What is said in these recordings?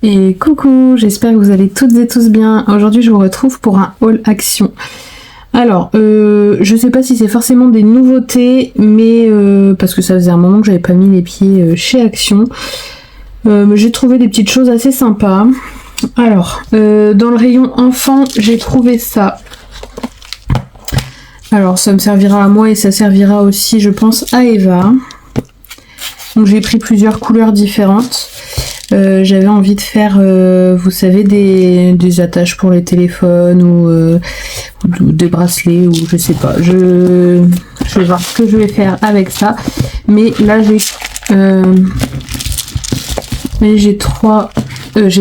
Et coucou, j'espère que vous allez toutes et tous bien. Aujourd'hui je vous retrouve pour un haul Action. Alors, je sais pas si c'est forcément des nouveautés, mais parce que ça faisait un moment que j'avais pas mis les pieds chez Action. J'ai trouvé des petites choses assez sympas. Alors, dans le rayon enfant, j'ai trouvé ça. Alors, ça me servira à moi et ça servira aussi, je pense, à Eva. Donc j'ai pris plusieurs couleurs différentes. J'avais envie de faire, vous savez, des attaches pour les téléphones ou des bracelets ou je sais pas. Je vais voir ce que je vais faire avec ça. Mais là j'ai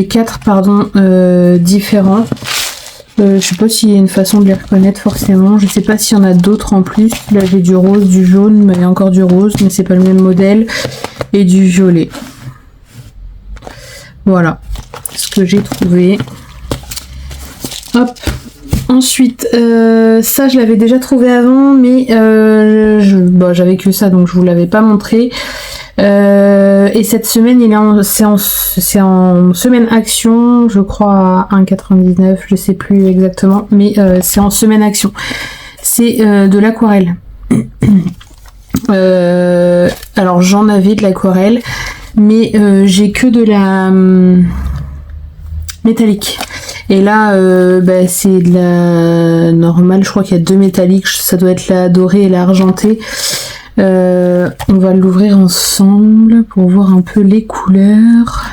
quatre différents. Je sais pas s'il y a une façon de les reconnaître forcément. Je sais pas s'il y en a d'autres en plus. Là j'ai du rose, du jaune, mais il y a encore du rose, mais c'est pas le même modèle. Et du violet. Voilà ce que j'ai trouvé. Hop. Ensuite, ça je l'avais déjà trouvé avant, mais j'avais que ça, donc je vous l'avais pas montré. Et cette semaine, c'est en semaine Action, je crois à 1,99, je sais plus exactement, mais c'est en semaine Action. C'est de l'aquarelle. Alors j'en avais de l'aquarelle, mais j'ai que de la métallique. Et là, c'est de la normale. Je crois qu'il y a deux métalliques. Ça doit être la dorée et la argentée. On va l'ouvrir ensemble pour voir un peu les couleurs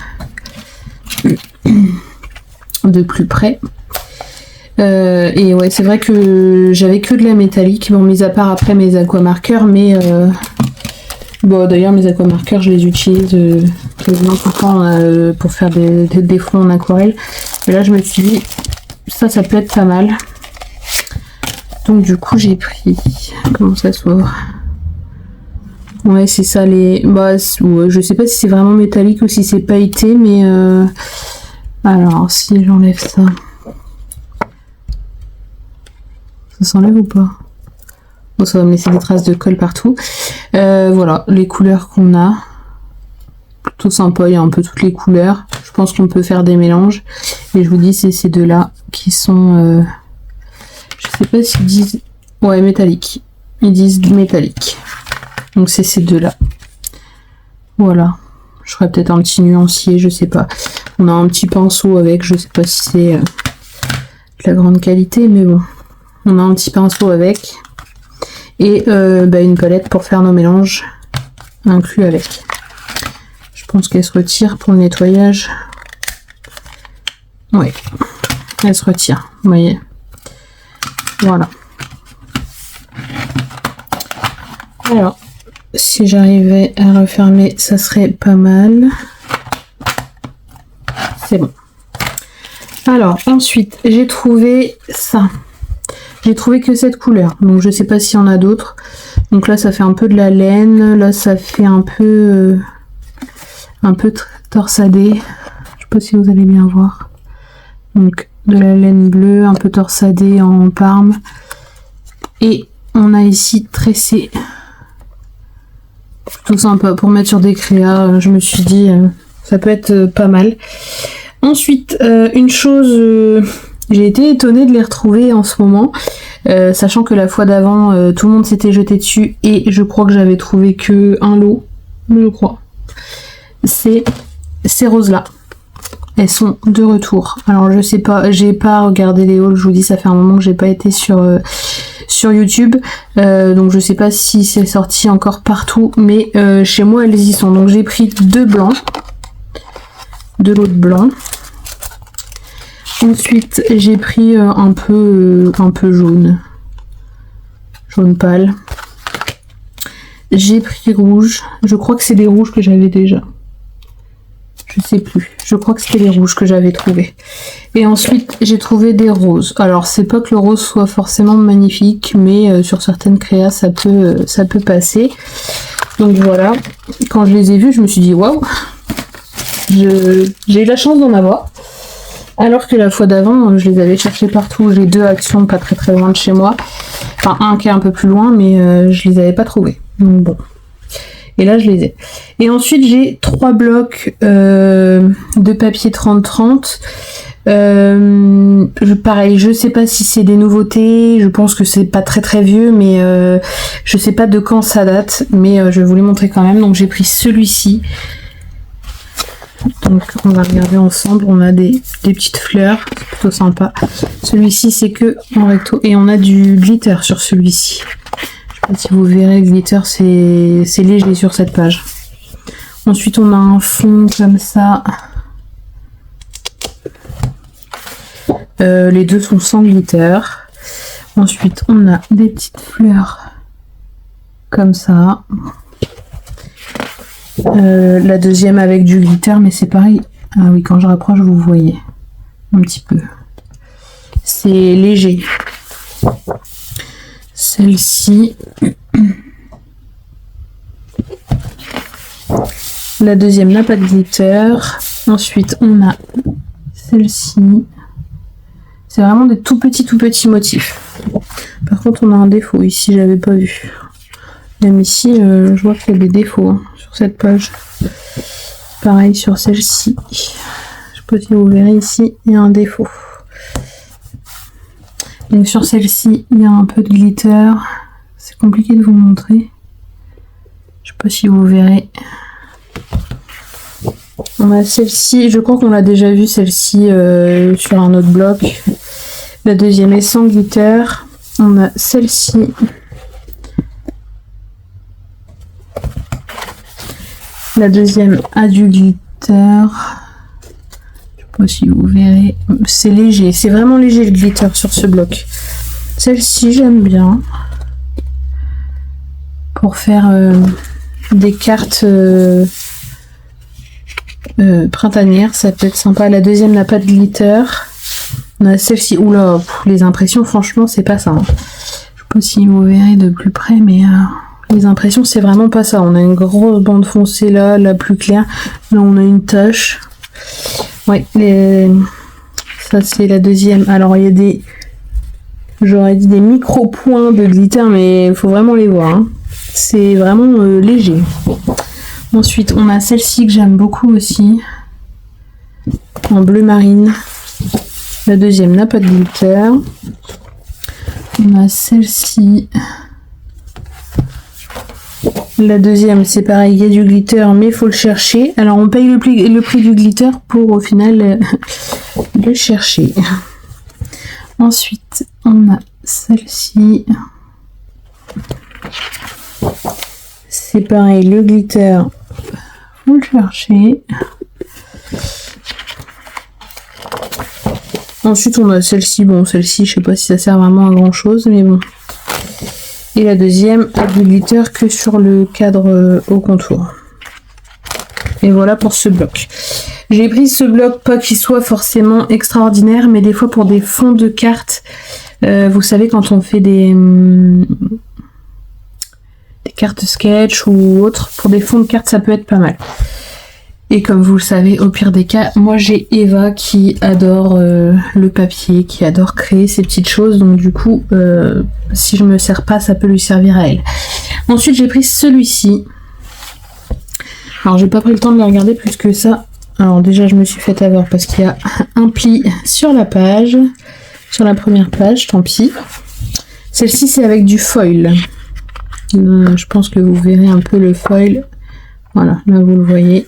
de plus près. Et ouais, c'est vrai que j'avais que de la métallique, bon, mis à part après mes aquamarqueurs, mais d'ailleurs mes aquamarqueurs je les utilise quasiment tout le temps pour faire des fonds en aquarelle. Mais là je me suis dit ça peut être pas mal. Donc du coup j'ai pris, comment ça s'ouvre? Ouais, c'est ça les, je sais pas si c'est vraiment métallique ou si c'est pailleté, mais alors si j'enlève ça. Ça s'enlève ou pas? Bon, ça va me laisser des traces de colle partout. Voilà, les couleurs qu'on a. Plutôt sympa, il y a un peu toutes les couleurs. Je pense qu'on peut faire des mélanges. Et je vous dis, c'est ces deux-là qui sont... je sais pas s'ils disent... Ouais, métallique. Ils disent métallique. Donc c'est ces deux-là. Voilà. Je ferai peut-être un petit nuancier, je sais pas. On a un petit pinceau avec, je sais pas si c'est de la grande qualité, mais bon. On a un petit pinceau avec et une palette pour faire nos mélanges inclus avec. Je pense qu'elle se retire pour le nettoyage. Oui, elle se retire, vous voyez. Voilà. Alors, si j'arrivais à refermer, ça serait pas mal. C'est bon. Alors, ensuite, j'ai trouvé ça. J'ai trouvé que cette couleur, donc je sais pas s'il y en a d'autres. Donc là ça fait un peu de la laine, là ça fait un peu torsadé. Je sais pas si vous allez bien voir. Donc de la laine bleue, un peu torsadée en parme. Et on a ici tressé. Plutôt sympa pour mettre sur des créas, je me suis dit ça peut être pas mal. Ensuite, une chose... j'ai été étonnée de les retrouver en ce moment, sachant que la fois d'avant, tout le monde s'était jeté dessus et je crois que j'avais trouvé que un lot, je crois. C'est ces roses-là. Elles sont de retour. Alors je sais pas, j'ai pas regardé les hauls, je vous dis, ça fait un moment que j'ai pas été sur YouTube, donc je sais pas si c'est sorti encore partout, mais chez moi elles y sont. Donc j'ai pris deux blancs, de l'autre blanc. Ensuite, j'ai pris un peu jaune pâle. J'ai pris rouge. Je crois que c'est des rouges que j'avais déjà. Je sais plus. Je crois que c'était les rouges que j'avais trouvé. Et ensuite, j'ai trouvé des roses. Alors, c'est pas que le rose soit forcément magnifique, mais sur certaines créas, ça peut passer. Donc voilà. Quand je les ai vus, je me suis dit waouh. J'ai eu la chance d'en avoir. Alors que la fois d'avant, je les avais cherchés partout. J'ai deux Actions pas très loin de chez moi. Enfin, un qui est un peu plus loin, mais je les avais pas trouvés. Donc bon. Et là, je les ai. Et ensuite, j'ai 3 blocs de papier 30-30. Pareil, je sais pas si c'est des nouveautés, je pense que c'est pas très très vieux, mais je sais pas de quand ça date, mais je vais vous les montrer quand même. Donc j'ai pris celui-ci. Donc on va regarder ensemble, on a des petites fleurs, c'est plutôt sympa. Celui-ci c'est que en recto et on a du glitter sur celui-ci. Je sais pas si vous verrez, le glitter c'est léger sur cette page. Ensuite on a un fond comme ça. Les deux sont sans glitter. Ensuite on a des petites fleurs comme ça. La deuxième avec du glitter, mais c'est pareil. Ah oui, quand je rapproche vous voyez un petit peu, c'est léger. Celle-ci, la deuxième n'a pas de glitter. Ensuite on a celle-ci. C'est vraiment des tout petits motifs. Par contre, on a un défaut ici, j'avais pas vu. Même ici, je vois qu'il y a des défauts hein, sur cette page. Pareil sur celle-ci. Je sais pas si vous verrez ici, il y a un défaut. Donc sur celle-ci, il y a un peu de glitter. C'est compliqué de vous montrer. Je sais pas si vous verrez. On a celle-ci, je crois qu'on l'a déjà vu celle-ci sur un autre bloc. La deuxième est sans glitter. On a celle-ci. La deuxième a du glitter. Je sais pas si vous verrez. C'est léger, c'est vraiment léger le glitter sur ce bloc. Celle-ci, j'aime bien. Pour faire des cartes printanières, ça peut être sympa. La deuxième n'a pas de glitter. On a celle-ci. Oula, les impressions, franchement, c'est pas ça. Hein. Je sais pas si vous verrez de plus près, mais les impressions, c'est vraiment pas ça. On a une grosse bande foncée là, la plus claire. Là, on a une tache. Ouais, ça c'est la deuxième. Alors, il y a des... J'aurais dit des micro-points de glitter, mais il faut vraiment les voir. Hein. C'est vraiment léger. Ensuite, on a celle-ci que j'aime beaucoup aussi. En bleu marine. La deuxième n'a pas de glitter. On a celle-ci. La deuxième, c'est pareil, il y a du glitter, mais il faut le chercher. Alors, on paye le prix du glitter pour, au final, le chercher. Ensuite, on a celle-ci. C'est pareil, le glitter, faut le chercher. Ensuite, on a celle-ci. Bon, celle-ci, je sais pas si ça sert vraiment à grand chose, mais bon. Et la deuxième a du glitter que sur le cadre au contour. Et voilà pour ce bloc. J'ai pris ce bloc, pas qu'il soit forcément extraordinaire, mais des fois pour des fonds de cartes, vous savez, quand on fait des cartes sketch ou autres, pour des fonds de cartes, ça peut être pas mal. Et comme vous le savez, au pire des cas, moi j'ai Eva qui adore le papier, qui adore créer ces petites choses. Donc du coup, si je me sers pas, ça peut lui servir à elle. Ensuite, j'ai pris celui-ci. Alors, j'ai pas pris le temps de le regarder plus que ça. Alors déjà, je me suis fait avoir parce qu'il y a un pli sur la page. Sur la première page, tant pis. Celle-ci, c'est avec du foil. Je pense que vous verrez un peu le foil. Voilà, là vous le voyez.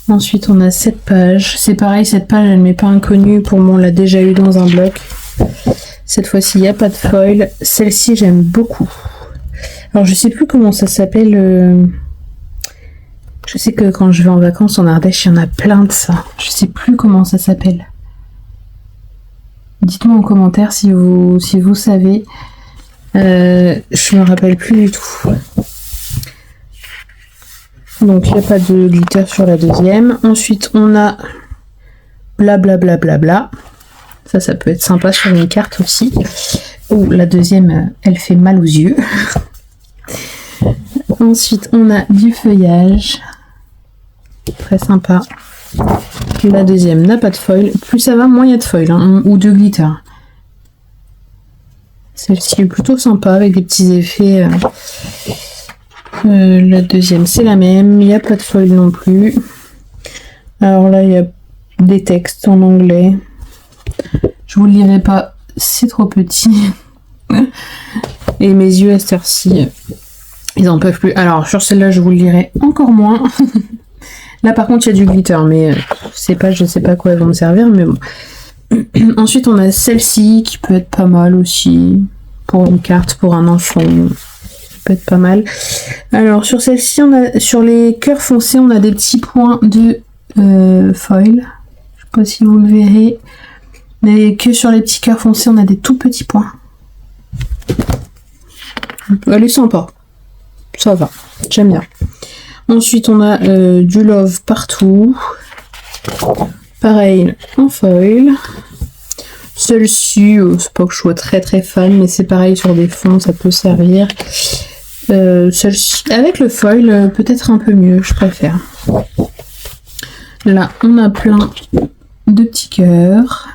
Ensuite, on a cette page. C'est pareil, cette page, elle m'est pas inconnue. Pour moi, on l'a déjà eu dans un bloc. Cette fois-ci, il n'y a pas de foil. Celle-ci, j'aime beaucoup. Alors, je sais plus comment ça s'appelle. Je sais que quand je vais en vacances en Ardèche, il y en a plein de ça. Je sais plus comment ça s'appelle. Dites-moi en commentaire si vous savez. Je me rappelle plus du tout. Donc il n'y a pas de glitter sur la deuxième. Ensuite on a blablabla. Bla, bla, bla. Ça peut être sympa sur une carte aussi. Oh, la deuxième, elle fait mal aux yeux. Ensuite on a du feuillage. Très sympa. La deuxième n'a pas de foil. Plus ça va, moins il y a de foil hein, ou de glitter. Celle-ci est plutôt sympa avec des petits effets. La deuxième, c'est la même. Il n'y a pas de foil non plus. Alors là, il y a des textes en anglais. Je vous le lirai pas, c'est trop petit. Et mes yeux à cette heure-ci, ils en peuvent plus. Alors sur celle-là, je vous le lirai encore moins. Là par contre, il y a du glitter, mais je sais pas à quoi elles vont me servir, mais bon. Ensuite, on a celle-ci qui peut être pas mal aussi. Pour une carte, pour un enfant. Ça peut être pas mal. Alors sur celle-ci, sur les cœurs foncés, on a des petits points de foil. Je sais pas si vous le verrez. Mais que sur les petits cœurs foncés, on a des tout petits points. Elle est sympa. Ça va. J'aime bien. Ensuite, on a du love partout. Pareil, en foil. Celle-ci, c'est pas que je sois très très fan, mais c'est pareil sur des fonds, ça peut servir. Celle-ci, avec le foil, peut-être un peu mieux, je préfère. Là, on a plein de petits cœurs.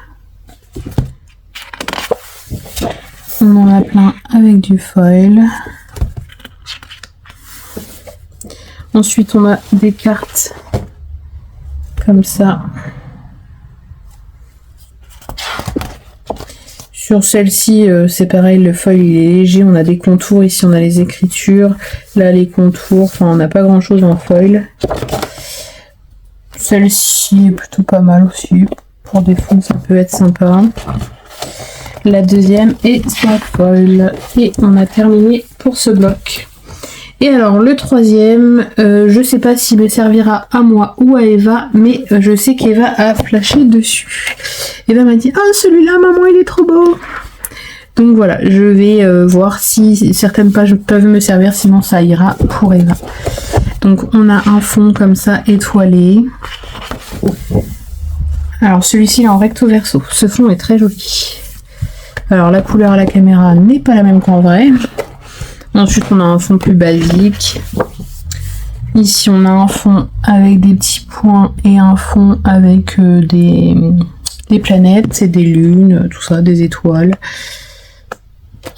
On en a plein avec du foil. Ensuite, on a des cartes comme ça. Sur celle-ci, c'est pareil, le foil il est léger, on a des contours, ici on a les écritures, là les contours, enfin on n'a pas grand chose en foil. Celle-ci est plutôt pas mal aussi, pour des fonds ça peut être sympa. La deuxième est sans foil, et on a terminé pour ce bloc. Et alors le troisième, je sais pas s'il me servira à moi ou à Eva, mais je sais qu'Eva a flashé dessus. Eva m'a dit « Ah, celui-là, maman, il est trop beau !» Donc voilà, je vais voir si certaines pages peuvent me servir, sinon ça ira pour Eva. Donc on a un fond comme ça, étoilé. Alors celui-ci, il est en recto verso. Ce fond est très joli. Alors la couleur à la caméra n'est pas la même qu'en vrai. Ensuite, on a un fond plus basique. Ici, on a un fond avec des petits points et un fond avec des planètes et des lunes, tout ça, des étoiles.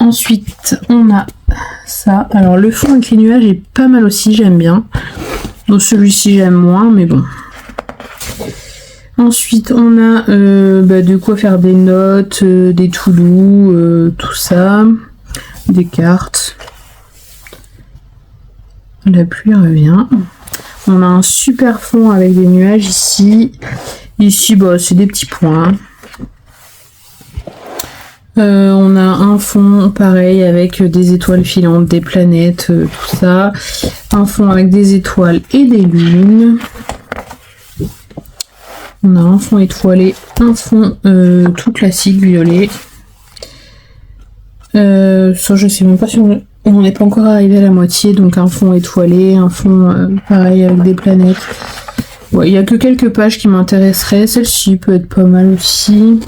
Ensuite, on a ça. Alors, le fond avec les nuages est pas mal aussi, j'aime bien. Donc, celui-ci, j'aime moins, mais bon. Ensuite, on a de quoi faire des notes, des to-do, tout ça. Des cartes. La pluie revient. On a un super fond avec des nuages ici. Ici, bah, c'est des petits points. On a un fond pareil avec des étoiles filantes, des planètes, tout ça. Un fond avec des étoiles et des lunes. On a un fond étoilé, un fond tout classique violet. Ça, je sais même pas si on n'est pas encore arrivé à la moitié, donc un fond étoilé, un fond pareil avec des planètes. Ouais, il n'y a que quelques pages qui m'intéresseraient. Celle-ci peut être pas mal aussi.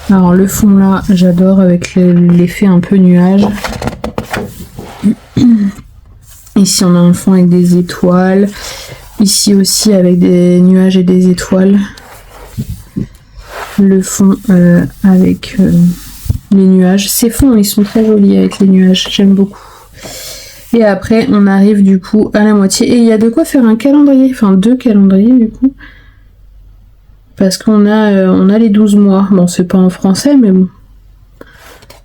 Alors le fond là, j'adore avec l'effet un peu nuage. Ici on a un fond avec des étoiles. Ici aussi avec des nuages et des étoiles. Le fond avec les nuages. Ces fonds ils sont très jolis avec les nuages, j'aime beaucoup. Et après on arrive du coup à la moitié. Et il y a de quoi faire un calendrier, enfin 2 calendriers du coup. Parce qu'on a les 12 mois. Bon c'est pas en français mais bon.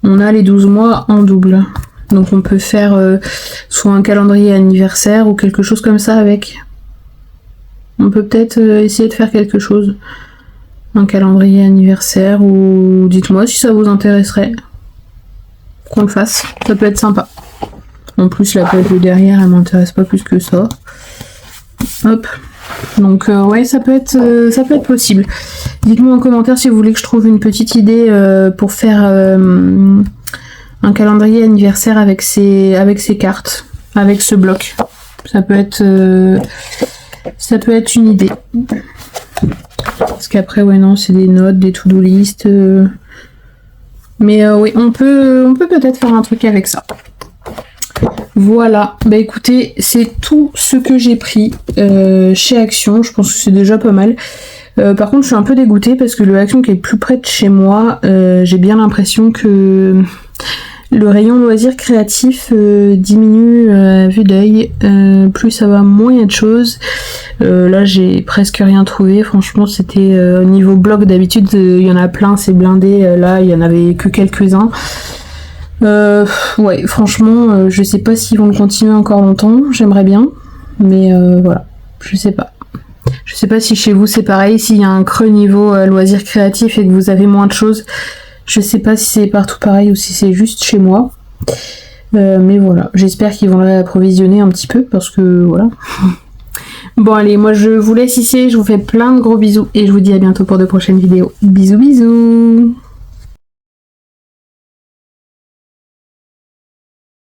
On a les 12 mois en double. Donc on peut faire soit un calendrier anniversaire ou quelque chose comme ça avec. On peut peut-être essayer de faire quelque chose. Un calendrier anniversaire ou dites-moi si ça vous intéresserait. Qu'on le fasse. Ça peut être sympa. En plus la page de derrière elle m'intéresse pas plus que ça. Hop. Donc ouais ça peut être possible. Dites-moi en commentaire si vous voulez que je trouve une petite idée pour faire un calendrier anniversaire avec ces cartes, avec ce bloc. Ça peut être une idée. Parce qu'après ouais non c'est des notes, des to-do list. Mais oui on peut peut-être faire un truc avec ça. Voilà, bah écoutez, c'est tout ce que j'ai pris chez Action, je pense que c'est déjà pas mal. Par contre, je suis un peu dégoûtée parce que le Action qui est plus près de chez moi, j'ai bien l'impression que Le rayon loisirs créatifs diminue à vue d'œil. Plus ça va, moins il y a de choses. Là, j'ai presque rien trouvé. Franchement, c'était au niveau blog. D'habitude, il y en a plein, c'est blindé. Là, il y en avait que quelques-uns. Ouais, franchement, je sais pas s'ils vont le continuer encore longtemps. J'aimerais bien. Mais voilà, je sais pas. Je sais pas si chez vous c'est pareil, s'il y a un creux niveau loisirs créatifs et que vous avez moins de choses. Je sais pas si c'est partout pareil ou si c'est juste chez moi. Mais voilà, j'espère qu'ils vont le réapprovisionner un petit peu parce que voilà. Bon allez, moi je vous laisse ici, je vous fais plein de gros bisous et je vous dis à bientôt pour de prochaines vidéos. Bisous bisous.